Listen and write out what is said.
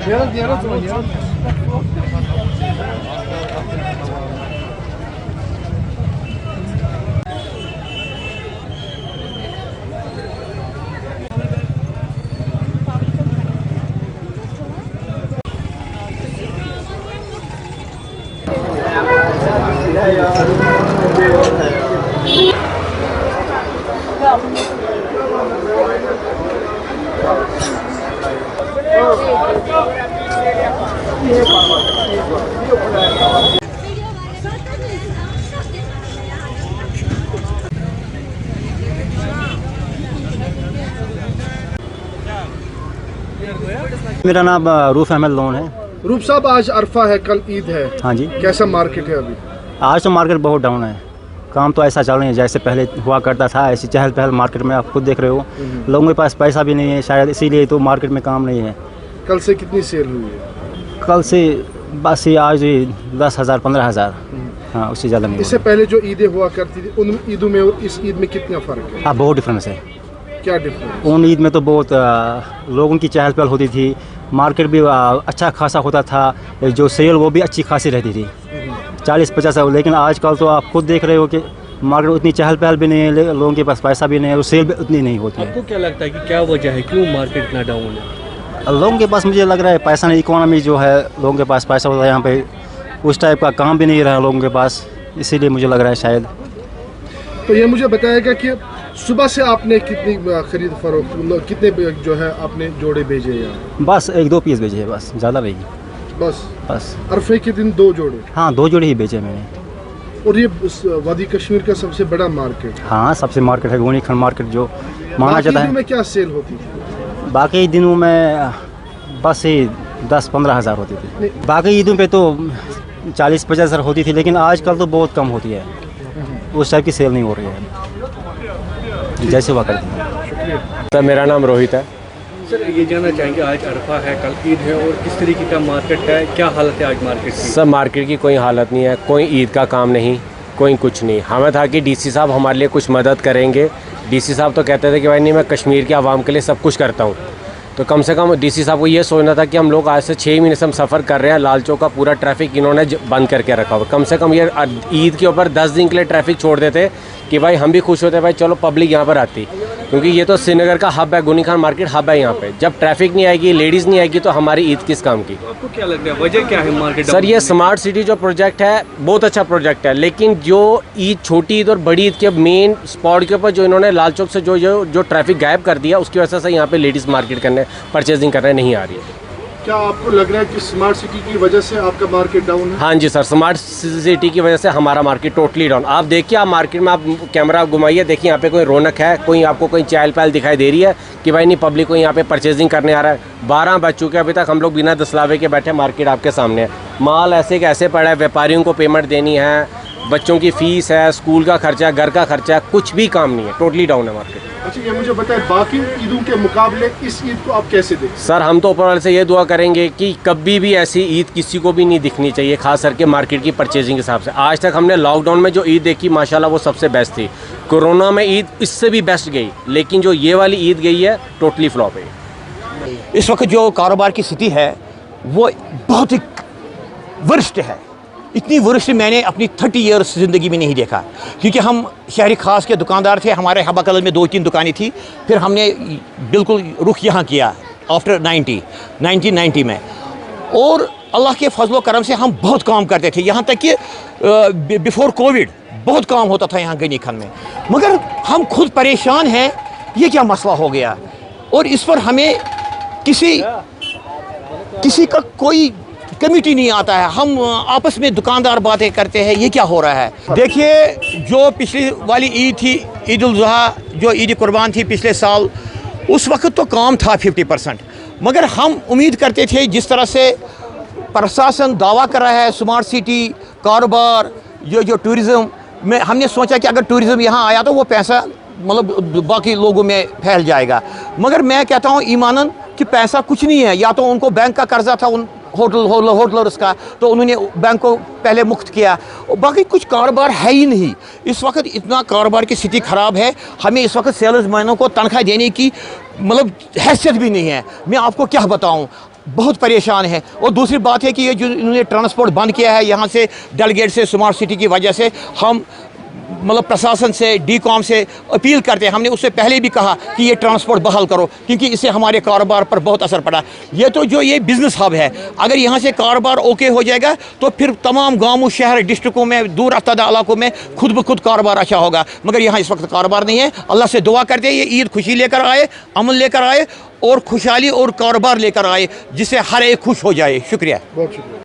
मेरा नाम roof Ahmad loan है। रूफ साहब, आज अरफा है, कल ईद है। हाँ जी। कैसा मार्केट है अभी? आज तो मार्केट बहुत डाउन है। काम तो ऐसा चल रही है जैसे पहले हुआ करता था, ऐसी चहल पहल मार्केट में आप खुद देख रहे हो। लोगों के पास पैसा भी नहीं है शायद, इसीलिए तो मार्केट में काम नहीं है। कल से कितनी सेल हुई है? कल से बस ये आज 10,000 15,000, हाँ उससे ज़्यादा नहीं। इससे पहले जो ईदें हुआ करती थी उन ईदों में और इस ईद में कितना फ़र्क है? हाँ बहुत डिफरेंस है। क्या डिफरेंस? उन ईद में तो बहुत लोगों की चहल पहल होती थी, मार्केट भी अच्छा खासा होता था, जो सेल वो भी अच्छी खासी रहती थी 40-50। लेकिन आजकल तो आप खुद देख रहे हो कि मार्केट उतनी चहल पहल भी नहीं है, लोगों के पास पैसा भी नहीं है और सेल भी उतनी नहीं होती है। आपको क्या लगता है कि क्या वजह है, क्यों मार्केट इतना डाउन है? लोगों के पास मुझे लग रहा है पैसा नहीं, इकोनॉमी जो है लोगों के पास पैसा होता है, यहाँ पे उस टाइप का काम भी नहीं रहा लोगों के पास, इसीलिए मुझे लग रहा है शायद। तो ये मुझे बताएगा कि सुबह से आपने कितनी खरीद फरोख्त, कितने जो है आपने जोड़े भेजे यहाँ? बस 1-2 पीस भेजे हैं, बस ज़्यादा नहीं। बस अरफे के दिन 2 जोड़े? हाँ 2 जोड़े ही बेचे मैंने। और ये वादी कश्मीर का सबसे बड़ा मार्केट? हाँ सबसे मार्केट है गोनी खंड मार्केट जो माना जाता है। में क्या सेल होती थी? बाकी दिनों में बस ही 10-15 हज़ार होती थी। बाकी ईदों पे तो 40-50 हज़ार होती थी, लेकिन आजकल तो बहुत कम होती है, उस टाइप की सेल नहीं हो रही है जैसे हुआ करती है। सर मेरा नाम रोहित है। सर ये जानना चाहेंगे, आज अरफा है, कल ईद है और किस तरीके का मार्केट है, क्या हालत है आज मार्केट की? सर मार्केट की कोई हालत नहीं है, कोई ईद का काम नहीं, कोई कुछ नहीं। हमें था कि डीसी साहब हमारे लिए कुछ मदद करेंगे। डीसी साहब तो कहते थे कि भाई नहीं, मैं कश्मीर के आवाम के लिए सब कुछ करता हूँ। तो कम से कम डीसी साहब को ये सोचना था कि हम लोग आज से 6 महीने से हम सफ़र कर रहे हैं, लाल चौक का पूरा ट्रैफिक इन्होंने बंद करके रखा हुआ। कम से कम ये ईद के ऊपर 10 दिन के लिए ट्रैफिक छोड़ देते कि भाई हम भी खुश होते भाई चलो पब्लिक यहाँ पर आती, क्योंकि ये तो श्रीनगर का हब है, गोनी खान मार्केट हब है यहाँ पे। जब ट्रैफिक नहीं आएगी, लेडीज़ नहीं आएगी, तो हमारी ईद किस काम की? आपको क्या लगता है वजह क्या है मार्केट? सर ये स्मार्ट सिटी जो प्रोजेक्ट है बहुत अच्छा प्रोजेक्ट है, लेकिन जो ईद, छोटी ईद और बड़ी ईद के मेन स्पॉट के ऊपर जो इन्होंने लाल चौक से जो ट्रैफिक गायब कर दिया, उसकी वजह से यहाँ पे लेडीज़ मार्केट करने, परचेजिंग करने नहीं आ रही है। क्या आपको लग रहा है कि स्मार्ट सिटी की वजह से आपका मार्केट डाउन है? हाँ जी सर, स्मार्ट सिटी की वजह से हमारा मार्केट टोटली डाउन। आप देखिए, आप मार्केट में आप कैमरा घुमाइए, देखिए यहाँ पे कोई रौनक है, कोई आपको कोई चहल पहल दिखाई दे रही है कि भाई नहीं पब्लिक को यहाँ पे परचेजिंग करने आ रहा है। 12 बज चुके अभी तक हम लोग बिना दसलावे के बैठे, मार्केट आपके सामने है, माल ऐसे के ऐसे पड़ा है, व्यापारियों को पेमेंट देनी है, बच्चों की फ़ीस है, स्कूल का खर्चा, घर का खर्चा, कुछ भी काम नहीं है, टोटली डाउन है मार्केट। अच्छा ये मुझे बताएं, बाकी ईदों के मुकाबले इस ईद को आप कैसे देखते? सर हम तो ऊपर वाले से ये दुआ करेंगे कि कभी भी ऐसी ईद किसी को भी नहीं दिखनी चाहिए, खास करके मार्केट की परचेजिंग के हिसाब से। आज तक हमने लॉकडाउन में जो ईद देखी माशाल्लाह वो सबसे बेस्ट थी। कोरोना में ईद इससे भी बेस्ट गई, लेकिन जो ये वाली ईद गई है टोटली फ्लॉप है। इस वक्त जो कारोबार की स्थिति है वो बहुत ही वरिष्ठ है। इतनी वरिष्ठ मैंने अपनी 30 ईयर्स ज़िंदगी में नहीं देखा, क्योंकि हम शहरी खास के दुकानदार थे। हमारे हबा कलर में 2-3 दुकानें थी, फिर हमने बिल्कुल रुख यहाँ किया आफ्टर 1990 में। और अल्लाह के फजल व करम से हम बहुत काम करते थे, यहाँ तक कि बिफोर कोविड बहुत काम होता था यहाँ गनी खन में। मगर हम खुद परेशान हैं, ये क्या मसला हो गया, और इस पर हमें किसी का कोई कमेटी नहीं आता है। हम आपस में दुकानदार बातें करते हैं, ये क्या हो रहा है। देखिए जो पिछली वाली ईद थी, ईद उल ज़ुहा, जो ईद कुर्बान थी पिछले साल, उस वक्त तो काम था 50%, मगर हम उम्मीद करते थे जिस तरह से प्रशासन दावा कर रहा है स्मार्ट सिटी, कारोबार, जो टूरिज़्म में, हमने सोचा कि अगर टूरिज़्म यहाँ आया तो वो पैसा मतलब बाकी लोगों में फैल जाएगा। मगर मैं कहता हूँ ईमानन कि पैसा कुछ नहीं है। या तो उनको बैंक का कर्जा था उन होटलर्स का, तो उन्होंने बैंक को पहले मुक्त किया, बाकी कुछ कारोबार है ही नहीं। इस वक्त इतना कारोबार की स्थिति ख़राब है, हमें इस वक्त सेल्समैनों को तनख्वाह देने की मतलब हैसियत भी नहीं है। मैं आपको क्या बताऊं, बहुत परेशान है। और दूसरी बात है कि ये जो इन्होंने ट्रांसपोर्ट बंद किया है यहाँ से डेलगेट से स्मार्ट सिटी की वजह से, हम मतलब प्रशासन से डीकॉम से अपील करते हैं। हमने उससे पहले भी कहा कि ये ट्रांसपोर्ट बहाल करो, क्योंकि इससे हमारे कारोबार पर बहुत असर पड़ा। ये तो जो ये बिज़नेस हब है, अगर यहाँ से कारोबार ओके हो जाएगा तो फिर तमाम गाँवों, शहर, डिस्ट्रिक्टों में, दूर अफ्तादा इलाकों में खुद ब खुद कारोबार अच्छा होगा। मगर यहाँ इस वक्त कारोबार नहीं है। अल्लाह से दुआ करते हैं ये ईद खुशी लेकर आए, अमन लेकर आए और खुशहाली और कारोबार लेकर आए, जिससे हर एक खुश हो जाए। शुक्रिया। बहुत शुक्रिया।